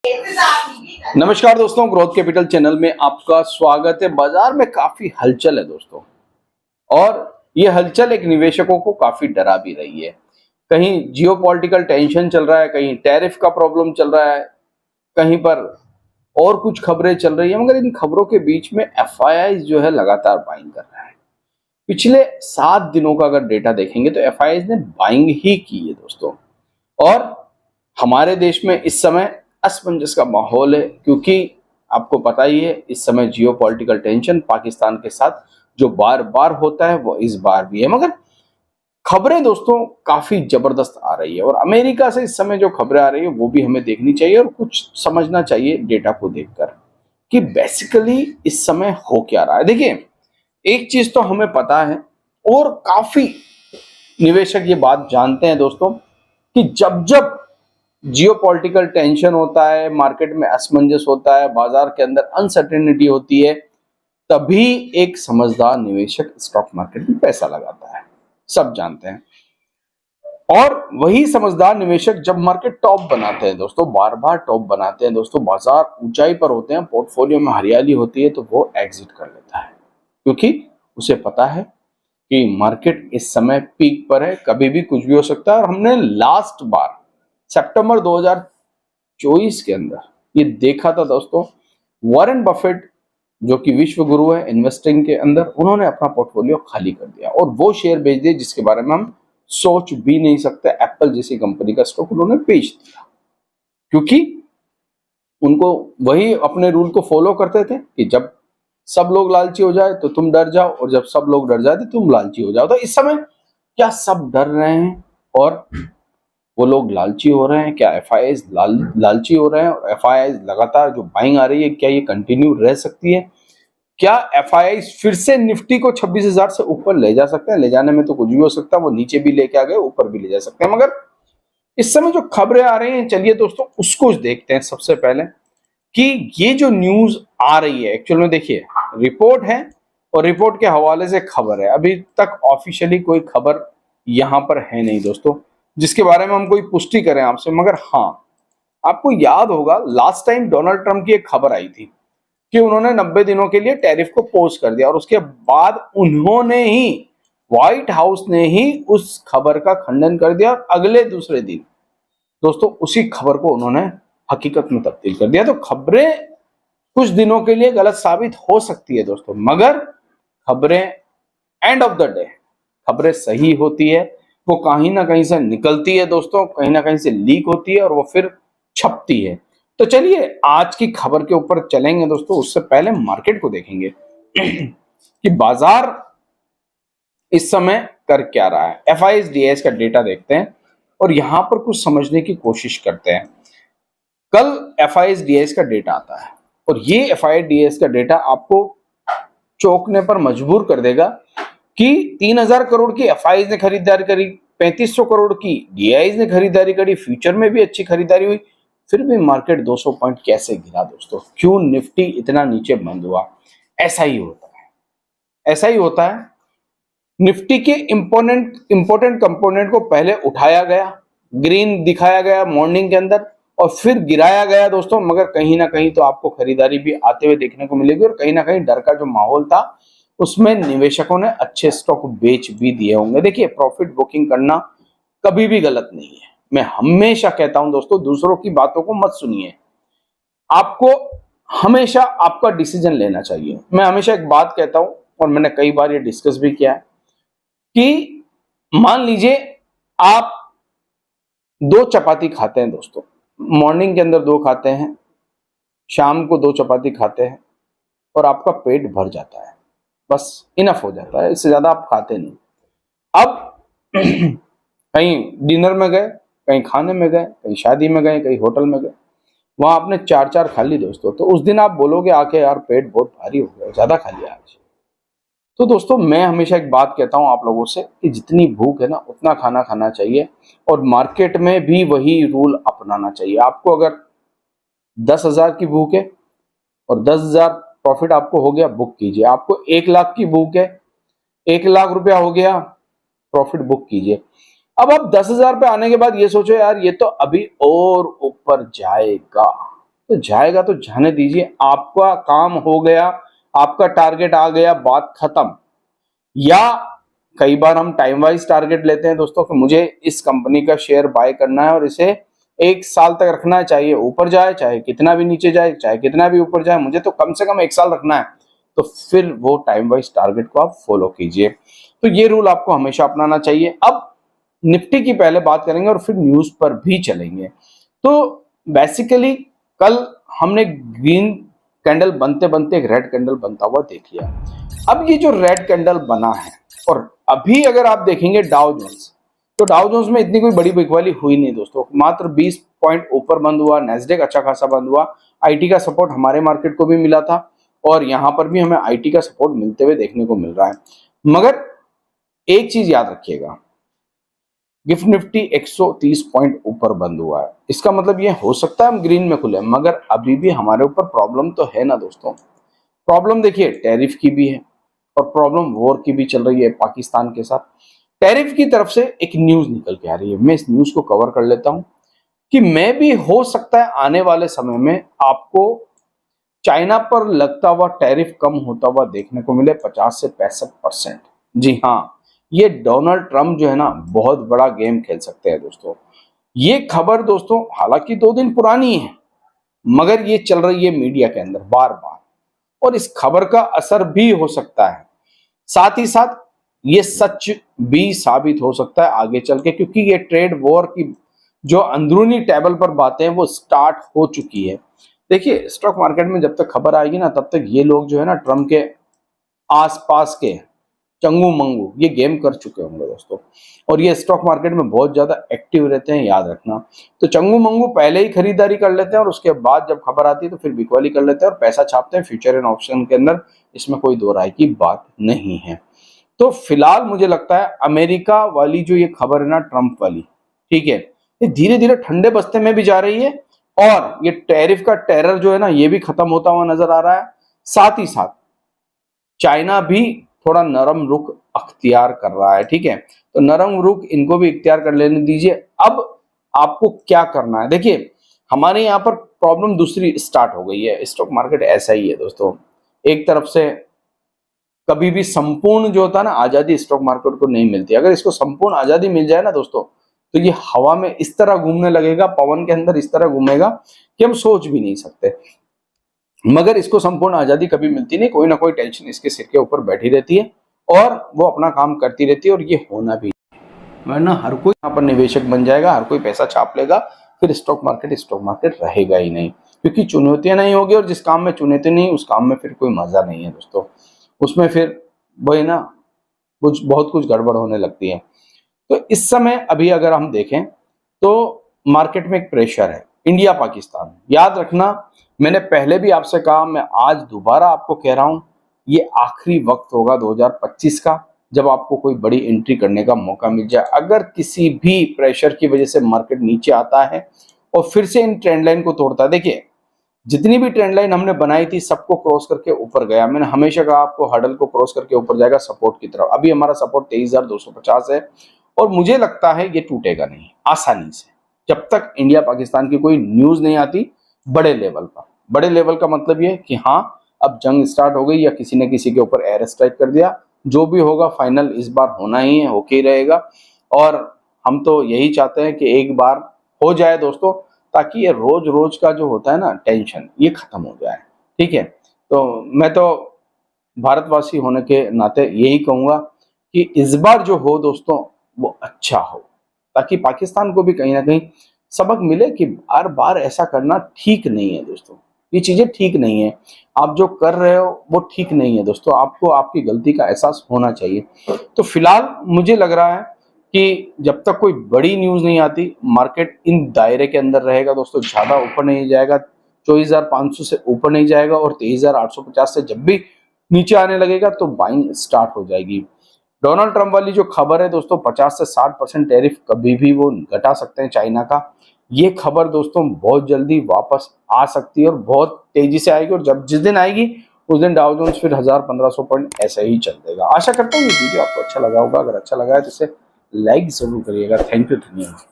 नमस्कार दोस्तों, growth capital channel में आपका स्वागत है। बाजार में काफी हलचल है दोस्तों, और ये हलचल एक निवेशकों को काफी डरा भी रही है। कहीं जियोपॉलिटिकल टेंशन चल रहा है, कहीं टैरिफ का प्रॉब्लम चल रहा है, कहीं पर और कुछ खबरें चल रही है, मगर इन खबरों के बीच में एफआईआई जो है लगातार बाइंग कर रहा है। पिछले 7 दिनों का अगर डेटा देखेंगे तो एफआईआई ने बाइंग ही की है दोस्तों। और हमारे देश में इस समय असमंजस का माहौल है, क्योंकि आपको पता ही है इस समय जियोपॉलिटिकल टेंशन पाकिस्तान के साथ जो बार बार होता है वो इस बार भी है। मगर खबरें दोस्तों काफी जबरदस्त आ रही है, और अमेरिका से इस समय जो खबरें आ रही है वो भी हमें देखनी चाहिए और कुछ समझना चाहिए डेटा को देखकर कि बेसिकली इस समय हो क्या रहा है। देखिए, एक चीज तो हमें पता है और काफी निवेशक ये बात जानते हैं दोस्तों कि जब जब जियोपॉलिटिकल टेंशन होता है, मार्केट में असमंजस होता है, बाजार के अंदर अनसर्टेनिटी होती है, तभी एक समझदार निवेशक स्टॉक मार्केट में पैसा लगाता है। सब जानते हैं। और वही समझदार निवेशक जब मार्केट टॉप बनाते हैं दोस्तों, बार बार टॉप बनाते हैं दोस्तों, बाजार ऊंचाई पर होते हैं, पोर्टफोलियो में हरियाली होती है, तो वो एग्जिट कर लेता है, क्योंकि उसे पता है कि मार्केट इस समय पीक पर है, कभी भी कुछ भी हो सकता है। और हमने लास्ट बार सितंबर 2024 के अंदर ये देखा था दोस्तों, वॉरेन बफेट जो कि विश्व गुरु है इन्वेस्टिंग के अंदर, उन्होंने अपना पोर्टफोलियो खाली कर दिया और वो शेयर बेच दिए जिसके बारे में हम सोच भी नहीं सकते। एप्पल जैसी कंपनी का स्टॉक उन्होंने बेच दिया, क्योंकि उनको वही अपने रूल को फॉलो करते थे कि जब सब लोग लालची हो जाए तो तुम डर जाओ, और जब सब लोग डर जाए तो तुम लालची हो जाओ। तो इस समय क्या सब डर रहे हैं और वो लोग लालची हो रहे हैं? क्या एफआईआई लालची हो रहे हैं? और एफआईआई लगातार जो बाइंग आ रही है, क्या ये कंटिन्यू रह सकती है? क्या एफआईआई फिर से निफ्टी को 26,000 से ऊपर ले जा सकते हैं? ले जाने में तो कुछ भी हो सकता है, वो नीचे भी लेके आ गए, ऊपर भी ले जा सकते हैं। मगर इस समय जो खबरें आ रही हैं, चलिए दोस्तों उसको देखते हैं सबसे पहले कि ये जो न्यूज आ रही है एक्चुअल में, देखिए रिपोर्ट है और रिपोर्ट के हवाले से खबर है। अभी तक ऑफिशियली कोई खबर यहां पर है नहीं दोस्तों जिसके बारे में हम कोई पुष्टि करें आपसे। मगर हाँ, आपको याद होगा लास्ट टाइम डोनाल्ड ट्रंप की एक खबर आई थी कि उन्होंने 90 दिनों के लिए टैरिफ को पोज कर दिया, और उसके बाद उन्होंने ही, व्हाइट हाउस ने ही उस खबर का खंडन कर दिया, और अगले दूसरे दिन दोस्तों उसी खबर को उन्होंने हकीकत में तब्दील कर दिया। तो खबरें कुछ दिनों के लिए गलत साबित हो सकती है दोस्तों, मगर खबरें एंड ऑफ द डे खबरें सही होती है। वो कहीं ना कहीं से निकलती है दोस्तों, कहीं ना कहीं से लीक होती है और वो फिर छपती है। तो चलिए आज की खबर के ऊपर चलेंगे दोस्तों। उससे पहले मार्केट को देखेंगे कि बाजार इस समय कर क्या रहा है। एफआईएस का डेटा देखते हैं और यहां पर कुछ समझने की कोशिश करते हैं। कल एफआईएस का डेटा आता है, और ये एफआईएस का डेटा आपको चौंकने पर मजबूर कर देगा कि 3,000 करोड़ की एफआईआई ने खरीदारी करी, 3500 करोड़ की डीआई ने खरीदारी करी, फ्यूचर में भी अच्छी खरीदारी हुई, फिर भी मार्केट 200 पॉइंट कैसे गिरा दोस्तों? क्यों निफ्टी इतना नीचे बंद हुआ? ऐसा ही होता है, ऐसा ही होता है। निफ्टी के इंपोर्टेंट कंपोनेंट को पहले उठाया गया, ग्रीन दिखाया गया मॉर्निंग के अंदर, और फिर गिराया गया दोस्तों। मगर कहीं ना कहीं तो आपको खरीदारी भी आते हुए देखने को मिलेगी, और कहीं ना कहीं डर का जो माहौल था उसमें निवेशकों ने अच्छे स्टॉक बेच भी दिए होंगे। देखिए, प्रॉफिट बुकिंग करना कभी भी गलत नहीं है। मैं हमेशा कहता हूं दोस्तों, दूसरों की बातों को मत सुनिए, आपको हमेशा आपका डिसीजन लेना चाहिए। मैं हमेशा एक बात कहता हूं, और मैंने कई बार ये डिस्कस भी किया है कि मान लीजिए आप 2 चपाती खाते हैं दोस्तों, मॉर्निंग के अंदर 2 खाते हैं, शाम को 2 चपाती खाते हैं, और आपका पेट भर जाता है, बस इनफ हो जाता है, इससे ज्यादा आप खाते नहीं। अब कहीं डिनर में गए, कहीं खाने में गए, कहीं शादी में गए, कहीं होटल में गए, वहां आपने 4-4 खा ली दोस्तों, तो उस दिन आप बोलोगे आके यार पेट बहुत भारी हो गया, ज्यादा खा लिया आज। तो दोस्तों मैं हमेशा एक बात कहता हूं आप लोगों से कि जितनी भूख है ना उतना खाना खाना चाहिए, और मार्केट में भी वही रूल अपनाना चाहिए। आपको अगर 10,000 की भूख है और 10,000 प्रॉफिट आपको हो गया, बुक कीजिए। आपको 1 लाख की भूख है, 1 लाख रुपया हो गया, प्रॉफिट बुक कीजिए। अब आप 10,000 पे आने के बाद ये सोचो यार ये तो अभी और ऊपर जाएगा, तो जाएगा तो जाने दीजिए, आपका काम हो गया, आपका टारगेट आ गया, बात खत्म। या कई बार हम टाइम वाइज टारगेट लेते हैं दोस्तों कि मुझे इस कंपनी का शेयर बाय करना है और इसे 1 साल तक रखना है, चाहे ऊपर जाए, चाहे कितना भी नीचे जाए, चाहे कितना भी ऊपर जाए, मुझे तो कम से कम 1 साल रखना है। तो फिर वो टाइम वाइज टारगेट को आप फॉलो कीजिए। तो ये रूल आपको हमेशा अपनाना चाहिए। अब निफ्टी की पहले बात करेंगे और फिर न्यूज पर भी चलेंगे। तो बेसिकली कल हमने ग्रीन कैंडल बनते बनते एक रेड कैंडल बनता हुआ देख लिया। अब ये जो रेड कैंडल बना है, और अभी अगर आप देखेंगे डाउ जोन्स, तो डाउ जोन्स में इतनी कोई बड़ी बिकवाली हुई नहीं दोस्तों, मात्र 20 पॉइंट ऊपर बंद हुआ। नेस्डेक अच्छा खासा बंद हुआ। आईटी का सपोर्ट हमारे मार्केट को भी मिला था और यहां पर भी हमें आईटी का सपोर्ट मिलते हुए देखने को मिल रहा है। मगर एक चीज याद रखिएगा, गिफ्ट निफ्टी 130 पॉइंट ऊपर बंद हुआ है। इसका मतलब ये हो सकता है हम ग्रीन में खुले, मगर अभी भी हमारे ऊपर प्रॉब्लम तो है ना दोस्तों। प्रॉब्लम देखिए टैरिफ की भी है और प्रॉब्लम वॉर की भी चल रही है पाकिस्तान के साथ। टैरिफ की तरफ से एक न्यूज निकल के आ रही है, मैं इस न्यूज को कवर कर लेता हूं कि मैं भी हो सकता है आने वाले समय में आपको चाइना पर लगता हुआ टैरिफ कम होता हुआ देखने को मिले 50 से 65%। जी हाँ, ये डोनाल्ड ट्रंप जो है ना बहुत बड़ा गेम खेल सकते हैं दोस्तों। ये खबर दोस्तों हालांकि 2 दिन पुरानी है, मगर ये चल रही है मीडिया के अंदर बार बार, और इस खबर का असर भी हो सकता है, साथ ही साथ ये सच भी साबित हो सकता है आगे चल के, क्योंकि ये ट्रेड वॉर की जो अंदरूनी टेबल पर बातें हैं वो स्टार्ट हो चुकी है। देखिए स्टॉक मार्केट में जब तक खबर आएगी ना, तब तक ये लोग जो है ना ट्रम्प के आसपास के चंगू मंगू ये गेम कर चुके होंगे दोस्तों, और ये स्टॉक मार्केट में बहुत ज्यादा एक्टिव रहते हैं, याद रखना। तो चंगू मंगू पहले ही खरीदारी कर लेते हैं और उसके बाद जब खबर आती है तो फिर बिकवाली कर लेते हैं और पैसा छापते हैं फ्यूचर एंड ऑप्शन के अंदर। इसमें कोई दो राय की बात नहीं है। तो फिलहाल मुझे लगता है अमेरिका वाली जो ये खबर है ना ट्रंप वाली, ठीक है, ये धीरे धीरे ठंडे बस्ते में भी जा रही है और ये टैरिफ का टेरर जो है ना ये भी खत्म होता हुआ नजर आ रहा है। साथ ही साथ चाइना भी थोड़ा नरम रुख अख्तियार कर रहा है, ठीक है, तो नरम रुख इनको भी इख्तियार कर लेने दीजिए। अब आपको क्या करना है, देखिए हमारे यहाँ पर प्रॉब्लम दूसरी स्टार्ट हो गई है। स्टॉक मार्केट ऐसा ही है दोस्तों, एक तरफ से कभी भी संपूर्ण जो होता है ना आजादी स्टॉक मार्केट को नहीं मिलती। अगर इसको संपूर्ण आजादी मिल जाए ना दोस्तों, तो ये हवा में इस तरह घूमने लगेगा, पवन के अंदर इस तरह घूमेगा कि हम सोच भी नहीं सकते। मगर इसको संपूर्ण आजादी कभी मिलती नहीं, कोई ना कोई टेंशन इसके सिर के ऊपर बैठी रहती है और वो अपना काम करती रहती है, और ये होना भी, वरना हर कोई यहाँ पर निवेशक बन जाएगा, हर कोई पैसा छाप लेगा, फिर स्टॉक मार्केट रहेगा ही नहीं, क्योंकि चुनौतियां नहीं होगी। और जिस काम में चुनौती नहीं, उस काम में फिर कोई मजा नहीं है दोस्तों, उसमें फिर वही ना बहुत कुछ गड़बड़ होने लगती है। तो इस समय अभी अगर हम देखें तो मार्केट में एक प्रेशर है, इंडिया पाकिस्तान। याद रखना, मैंने पहले भी आपसे कहा, मैं आज दोबारा आपको कह रहा हूं, ये आखिरी वक्त होगा 2025 का जब आपको कोई बड़ी एंट्री करने का मौका मिल जाए। अगर किसी भी प्रेशर की वजह से मार्केट नीचे आता है और फिर से इन ट्रेंड लाइन को तोड़ता है, देखिए जितनी भी ट्रेंड लाइन हमने बनाई थी सबको क्रॉस करके ऊपर गया। मैंने हमेशा कहा आपको हर्डल को क्रॉस करके ऊपर जाएगा सपोर्ट की तरफ। अभी हमारा सपोर्ट 23,250 है और मुझे लगता है ये टूटेगा नहीं आसानी से, जब तक इंडिया पाकिस्तान की कोई न्यूज नहीं आती बड़े लेवल पर। बड़े लेवल का मतलब ये कि हाँ अब जंग स्टार्ट हो गई या किसी ने किसी के ऊपर एयर स्ट्राइक कर दिया, जो भी होगा फाइनल इस बार होना ही है, होके ही रहेगा। और हम तो यही चाहते हैं कि एक बार हो जाए दोस्तों, ताकि ये रोज रोज का जो होता है ना टेंशन ये खत्म हो जाए, ठीक है। तो मैं तो भारतवासी होने के नाते यही कहूंगा कि इस बार जो हो दोस्तों वो अच्छा हो, ताकि पाकिस्तान को भी कहीं ना कहीं सबक मिले कि बार बार ऐसा करना ठीक नहीं है दोस्तों। ये चीजें ठीक नहीं है, आप जो कर रहे हो वो ठीक नहीं है दोस्तों, आपको आपकी गलती का एहसास होना चाहिए। तो फिलहाल मुझे लग रहा है कि जब तक कोई बड़ी न्यूज नहीं आती मार्केट इन दायरे के अंदर रहेगा दोस्तों, ज्यादा ऊपर नहीं जाएगा, 24,500 से ऊपर नहीं जाएगा, और 23,850 से जब भी नीचे आने लगेगा तो बाइंग स्टार्ट हो जाएगी। डोनाल्ड ट्रंप वाली जो खबर है दोस्तों, 50 से 60% टैरिफ कभी भी वो घटा सकते हैं चाइना का, ये खबर दोस्तों बहुत जल्दी वापस आ सकती है और बहुत तेजी से आएगी, और जब जिस दिन आएगी उस दिन डाउ जोन्स फिर 1,000-1,500 पॉइंट ऐसे ही चल देगा। आशा करता हूँ ये वीडियो आपको अच्छा लगा होगा, अगर अच्छा लगा है तो इसे लाइक जरूर करिएगा। थैंक यू, धन्यवाद।